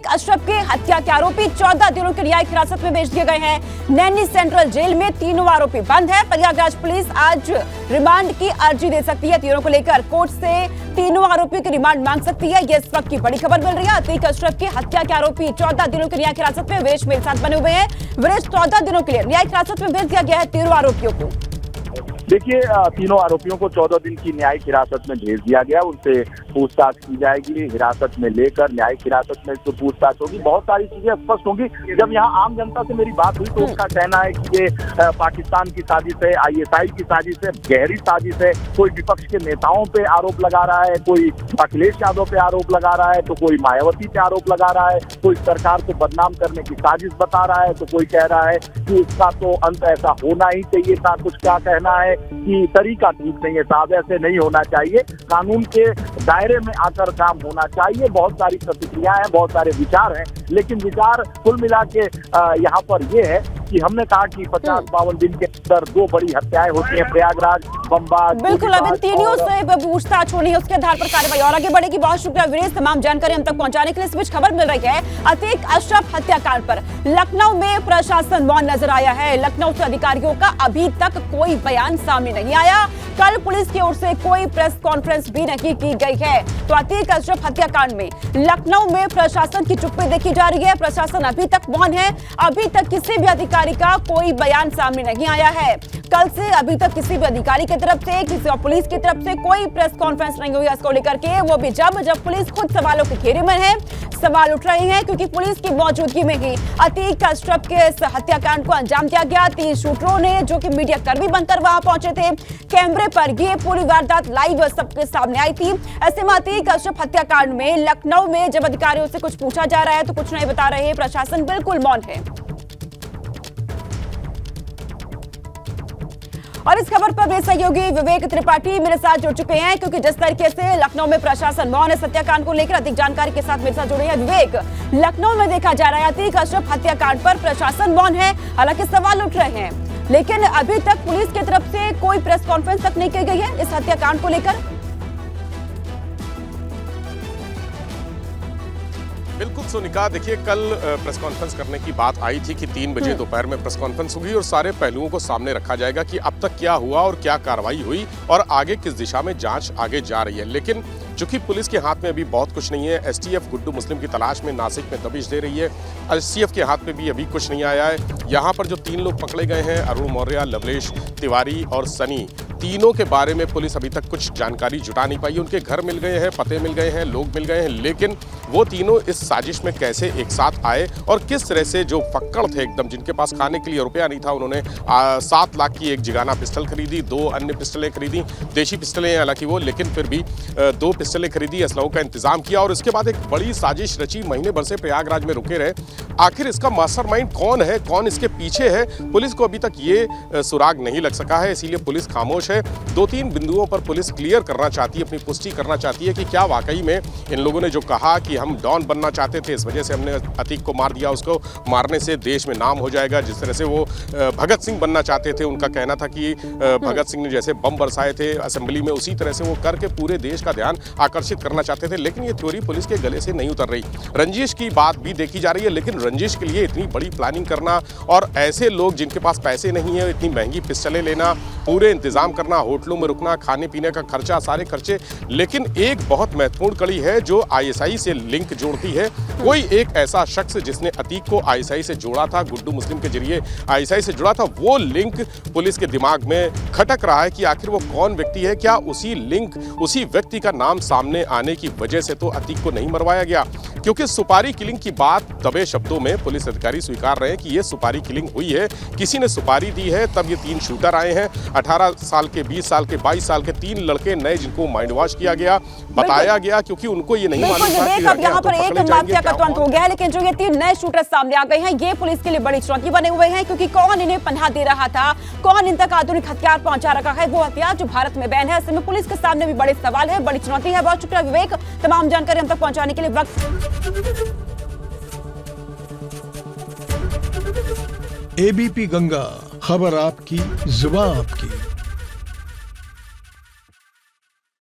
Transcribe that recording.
अतीक अशरफ के हत्या के आरोपी 14 दिनों की न्यायिक हिरासत में भेज दिए गए हैं। नैनी सेंट्रल जेल में तीनों आरोपी बंद है। प्रयागराज पुलिस आज रिमांड की अर्जी दे सकती है। तीनों को लेकर कोर्ट से तीनों आरोपियों की रिमांड मांग सकती है। ये इस वक्त की बड़ी खबर मिल रही है। अतीक अशरफ की हत्या के आरोपी 14 दिनों की न्यायिक हिरासत में विरेश मेरे साथ बने हुए हैं। विरेश, 14 दिनों के लिए न्यायिक हिरासत में भेज दिया गया है तीनों आरोपियों को। देखिए, तीनों आरोपियों को 14 दिन की न्यायिक हिरासत में भेज दिया गया। उनसे पूछताछ की जाएगी। हिरासत में लेकर न्यायिक हिरासत में जो पूछताछ होगी, बहुत सारी चीजें स्पष्ट होंगी। जब यहाँ आम जनता से मेरी बात हुई तो उसका कहना है कि ये पाकिस्तान की साजिश है, आईएसआई की साजिश है, गहरी साजिश है। कोई विपक्ष के नेताओं पे आरोप लगा रहा है, कोई अखिलेश यादव पे आरोप लगा रहा है, तो कोई मायावती पे आरोप लगा रहा है, कोई सरकार को बदनाम करने की साजिश बता रहा है, तो कोई कह रहा है कि इसका तो अंत ऐसा होना ही चाहिए था। कुछ क्या कहना है कि तरीका ठीक नहीं है साहब, ऐसे नहीं होना चाहिए, कानून के दायरे में आकर काम होना चाहिए। बहुत सारी प्रतिक्रियाएं हैं, बहुत सारे विचार हैं, लेकिन विचार कुल मिला के यहाँ पर ये है कि हमने कहा कि 50-52 दिन के अंदर 2 बड़ी हत्याएं होती हैं, प्रयागराज, बमबाग। बिल्कुल, अब इन तीनों से पूछताछ होनी है, उसके आधार पर कार्रवाई और आगे बढ़ेगी। बहुत शुक्रिया विरेश, तमाम जानकारी हम तक पहुंचाने के लिए। इस बीच खबर मिल रही है अतीक अशरफ हत्याकांड पर लखनऊ में प्रशासन मौन नजर आया है। लखनऊ से अधिकारियों का अभी तक कोई बयान सामने नहीं आया। कल पुलिस की ओर से कोई प्रेस कॉन्फ्रेंस भी नहीं की गई है। तो अतीक अशरफ हत्याकांड में लखनऊ में प्रशासन की चुप्पी देखी जा रही है। प्रशासन अभी तक मौन है। अभी तक किसी भी अधिकारी का कोई बयान सामने नहीं आया है। कल से अभी तक किसी भी अधिकारी की तरफ से, किसी और पुलिस की तरफ से कोई प्रेस कॉन्फ्रेंस नहीं हुई इसको लेकर के, वो भी जब पुलिस खुद सवालों के घेरे में है। सवाल उठ रहे हैं क्योंकि पुलिस की मौजूदगी में ही अतीक अशरफ के इस हत्याकांड को अंजाम दिया गया। 3 शूटरों ने, जो कि मीडिया कर्मी बनकर वहां पहुंचे थे, कैमरे पर ये पूरी वारदात लाइव सबके सामने आई थी। ऐसे में अतीक अशरफ हत्याकांड में लखनऊ में जब अधिकारियों से कुछ पूछा जा रहा है तो कुछ नहीं बता रहे। प्रशासन बिल्कुल मौन है। और इस खबर पर मेरे सहयोगी विवेक त्रिपाठी मेरे साथ जुड़ चुके हैं, क्योंकि जिस तरीके से लखनऊ में प्रशासन मौन है हत्याकांड को लेकर, अधिक जानकारी के साथ मेरे साथ जुड़े हैं विवेक। लखनऊ में देखा जा रहा है अतीक अशरफ हत्याकांड पर प्रशासन मौन है, हालांकि सवाल उठ रहे हैं, लेकिन अभी तक पुलिस की तरफ से कोई प्रेस कॉन्फ्रेंस तक नहीं की गई है इस हत्याकांड को लेकर। बिल्कुल सोनिका, देखिए कल प्रेस कॉन्फ्रेंस करने की बात आई थी कि 3 बजे दोपहर में प्रेस कॉन्फ्रेंस होगी और सारे पहलुओं को सामने रखा जाएगा कि अब तक क्या हुआ और क्या कार्रवाई हुई और आगे किस दिशा में जांच आगे जा रही है। लेकिन चूंकि पुलिस के हाथ में अभी बहुत कुछ नहीं है, एसटीएफ गुड्डू मुस्लिम की तलाश में नासिक में दबिश दे रही है। एसटीएफ के हाथ में भी अभी कुछ नहीं आया है। यहाँ पर जो 3 लोग पकड़े गए हैं, अरुण मौर्य, लवलेश तिवारी और सनी, तीनों के बारे में पुलिस अभी तक कुछ जानकारी जुटा नहीं पाई। उनके घर मिल गए हैं, पते मिल गए हैं, लोग मिल गए हैं, लेकिन वो तीनों इस साजिश में कैसे एक साथ आए और किस तरह से जो फक्कड़ थे एकदम, जिनके पास खाने के लिए रुपया नहीं था, उन्होंने 7 लाख की एक जिगाना पिस्टल खरीदी, 2 अन्य पिस्टलें खरीदी, देशी पिस्टलें हालांकि वो, लेकिन फिर भी 2 पिस्टलें खरीदी, असलहों का इंतजाम किया और इसके बाद एक बड़ी साजिश रची। महीने भर से प्रयागराज में रुके रहे। आखिर इसका मास्टरमाइंड कौन है, कौन इसके पीछे है, पुलिस को अभी तक ये सुराग नहीं लग सका है, इसीलिए पुलिस खामोश है। 2-3 बिंदुओं पर पुलिस क्लियर करना चाहती है, अपनी पुष्टि करना चाहती है कि क्या वाकई में इन लोगों ने जो कहा कि हम डॉन बनना चाहते थे, इस वजह से हमने अतीक को मार दिया, उसको मारने से देश में नाम हो जाएगा। जिस तरह से वो भगत सिंह बनना चाहते थे, उनका कहना था कि भगत सिंह ने जैसे बम बरसाए थे असेंबली में, उसी तरह से वो करके पूरे देश का ध्यान आकर्षित करना चाहते थे। लेकिन ये थ्योरी पुलिस के गले से नहीं उतर रही। रंजिश की बात भी देखी जा रही है, लेकिन रंजिश के लिए इतनी बड़ी प्लानिंग करना और ऐसे लोग जिनके पास पैसे नहीं है, इतनी महंगी पिस्टलें लेना, पूरे इंतजाम करना, होटलों में रुकना, खाने पीने का खर्चा, सारे खर्चे। लेकिन एक बहुत महत्वपूर्ण कड़ी है जो आईएसआई से लिंक जोड़ती है। कोई एक ऐसा शख्स जिसने अतीक को आईएसआई से जोड़ा था, गुड्डू मुस्लिम के जरिए आईएसआई से जुड़ा था, वो लिंक पुलिस के दिमाग में खटक रहा है कि आखिर वो कौन व्यक्ति है। क्या उसी लिंक, उसी व्यक्ति का नाम सामने आने की वजह से तो अतीक को नहीं मरवाया गया? क्योंकि सुपारी किलिंग की बात दबे शब्दों में पुलिस अधिकारी स्वीकार रहे हैं कि ये सुपारी किलिंग हुई है, किसी ने सुपारी दी है, तब ये 3 शूटर आए हैं। 18 साल के, 20 साल के, 22 साल के 3 लड़के नए, जिनको माइंड वॉश किया गया, बताया गया, क्योंकि उनको ये नहीं मालूम था कि अब यहाँ पर एक माफिया का तुरंत हो गया है। लेकिन जो ये 3 नए शूटर सामने आ गए हैं, ये पुलिस के लिए बड़ी चुनौती बने हुए हैं, क्योंकि कौन इन्हें पनाह दे रहा था, कौन इन तक आधुनिक हथियार पहुंचा रखा है, वो हथियार जो भारत में बैन है। ऐसे में पुलिस के सामने भी बड़े सवाल है, बड़ी चुनौती है। बहुत शुक्रिया विवेक, तमाम जानकारी हम तक पहुंचाने के लिए। एबीपी गंगा, खबर आपकी, जुबान आपकी।